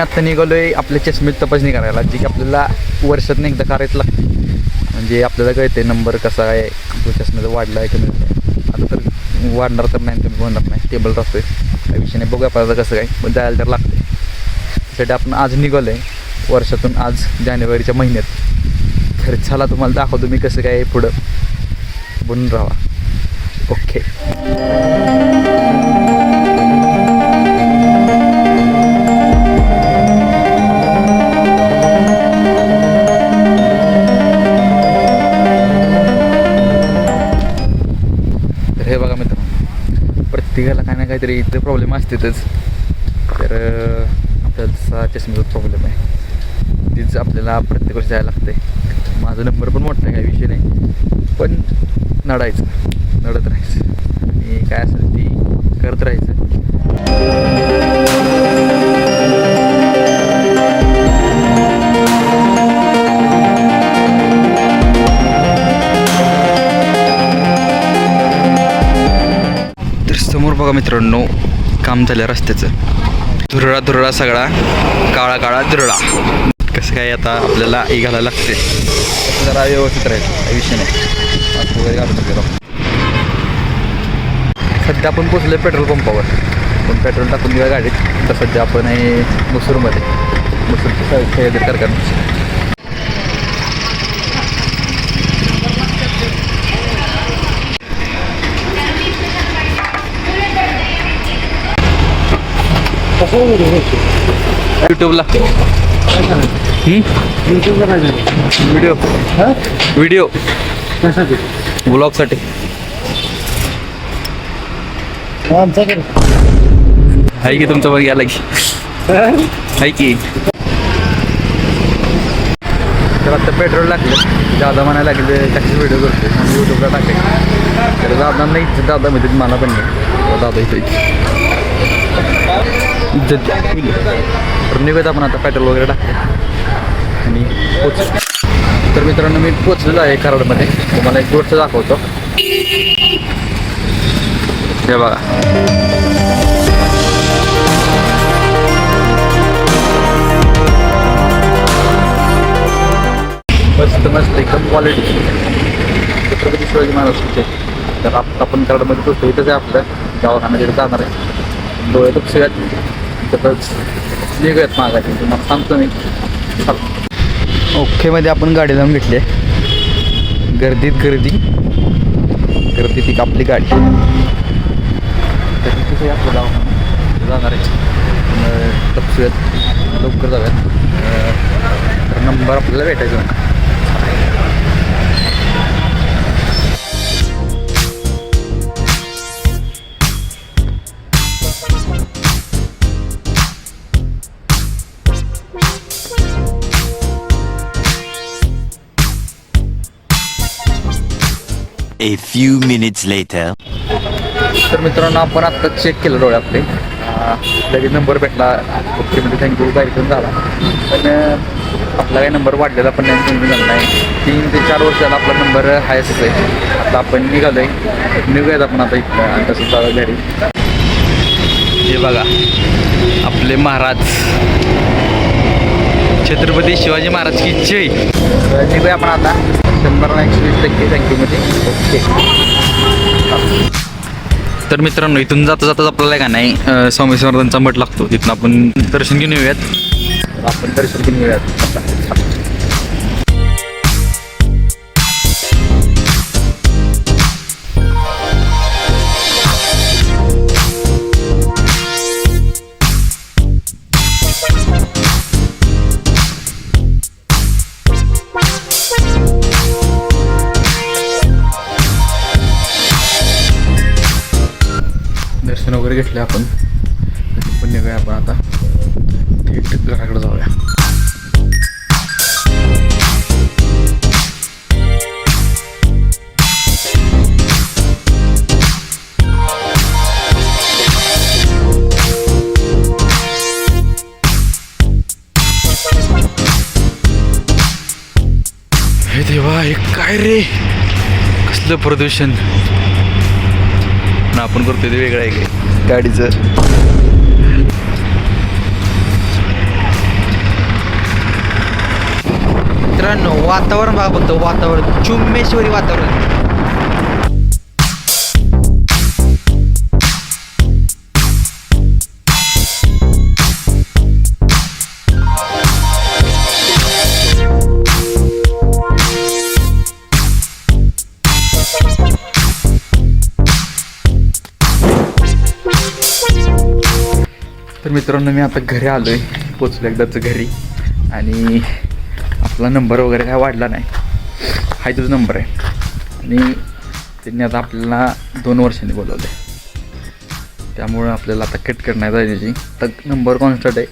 आत्ता निघालो आहे आपल्या चष्मेची तपासणी करायला, जी की आपल्याला वर्षातून एकदा करायचं लागते. म्हणजे आपल्याला कळते नंबर कसा आहे, आपल्या चष्म्याचा वाढला आहे कमी झाला आहे. आता तर वाढणार तर नाही, कमी होणार नाही, टेबल राहतोय, काही विषय नाही. बघूया आपल्याला कसं काय, पण जायला तर लागते. त्यासाठी आपण आज निघालो आहे वर्षातून, आज जानेवारीच्या महिन्यात. तर चला तुम्हाला दाखवतो मी कसं काय पुढं बनून राहा. ओके. तर हे बघा मित्रांनो, प्रत्येकाला काय ना काहीतरी इथे प्रॉब्लेम असतेच. तर आपल्याला चष्मेचा प्रॉब्लेम आहे, तीच आपल्याला प्रत्येक वर्षी जायला लागते. माझा नंबर पण मोठा आहे, काही विषय नाही, पण नढत राहायचं आणि काय असेल ती करत राहायचं. तर समोर बघा मित्रांनो, काम झालं रस्त्याचं. धुरळा सगळा, काळा धुरळा. कसं काय आता आपल्याला घालायला लागते, कसं जरा व्यवस्थित राहायचं, काही विषय नाही. वगैरे घालू शकतो. सध्या आपण पोचलो पेट्रोल पंपावर, पण पेट्रोल टाकून घेऊया गाडीत. तर सध्या आपण आहे मसूरमध्ये, मसूरची खरेदी कारखाना. यूट्यूबला व्हिडिओ ब्लॉगसाठी आहे की तुमचं बघ, याला की आहे की. तर आता पेट्रोल लागलं, दादा म्हणायला लागले टॅक्सी व्हिडिओ करतो आणि यूट्यूबला टाकायचं. तर दादा नाही, दादा म्हणजे मला पण नाही, दादा इथं तर निघत आपण आता पेट्रोल वगैरे टाकतो आणि पोच. तर मित्रांनो, मी पोचलेलो आहे कराडमध्ये. तुम्हाला एक गोष्ट दाखवतो, हे बघा. मस्त एकदम क्वालिटी छत्रपती शिवाजी महाराजांचे. तर आपण कराडमध्ये पोचतो, इथंच आहे आपलं दवाखाना, तिथे जाणार आहे. डोळे दुखसुयात तसंच निघूयात मागायचे, तुम्हाला सांगतो मी. ओकेमध्ये आपण गाडी लावून घेतली आहे. गर्दीत एक आपली गाडी. तर तिथे आपलं दवाखाना जाणार आहे. तपसूयात, लवकर जाऊयात. तर नंबर आपल्याला भेटायचा नाही. A few minutes later. तर मित्रांनो, आपण आत्ता चेक केलं डोळे आपले, लगेच नंबर भेटला. ओकेमध्ये थँक्यू, कार्यक्रम झाला. पण आपला काही नंबर वाढलेला पण नाही, झाला नाही. 3 ते 4 वर्ष झाला आपला नंबर हायस्ट आहे. आता आपण निघालो आहे, निघूयात आपण आता इथं आणि तसं जाऊ घरी. हे बघा आपले महाराज, छत्रपती शिवाजी महाराज की जय. निघूया आपण आता 100-120% थँक्यूमध्ये. ओके. तर मित्रांनो, इथून जाताच आपल्याला का नाही स्वामी समर्थांचा मठ लागतो, तिथून आपण दर्शन घेऊन येऊयात. आपण दर्शन घेऊन येऊयात. दर्शन वगैरे घेतले आपण, पण निघूया आपण आता थेट घराकडे जाऊया. हे देवा, हे काय रे, कसलं प्रदूषण ना आपण करतोय ते वेगळं आहे काय गाडीचं. मित्रांनो वातावरण बघा फक्त वातावरण चुम्मेश्वरी वातावरण. तर मित्रांनो मी आता घरी आलो आहे, पोचलो एकदाच घरी. आणि आपला नंबर वगैरे काय वाढला नाही, हा तुझा नंबर आहे. आणि त्यांनी आता आपल्याला 2 वर्षांनी बोलवलं आहे, त्यामुळं आपल्याला आता कट करण्यात आली. तर नंबर कॉन्स्टंट आहे,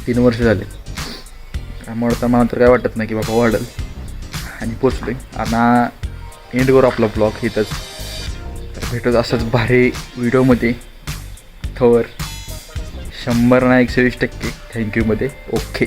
3 वर्ष झाले, त्यामुळं तर मला तर काय वाटत नाही की बाबा वाढेल. आणि पोचलो आहे आता. एंड करू आपला ब्लॉग इथंच. तर भेटत असंच भारी व्हिडिओमध्ये. थोर 100 ना 120% थँक्यूमध्ये. ओके.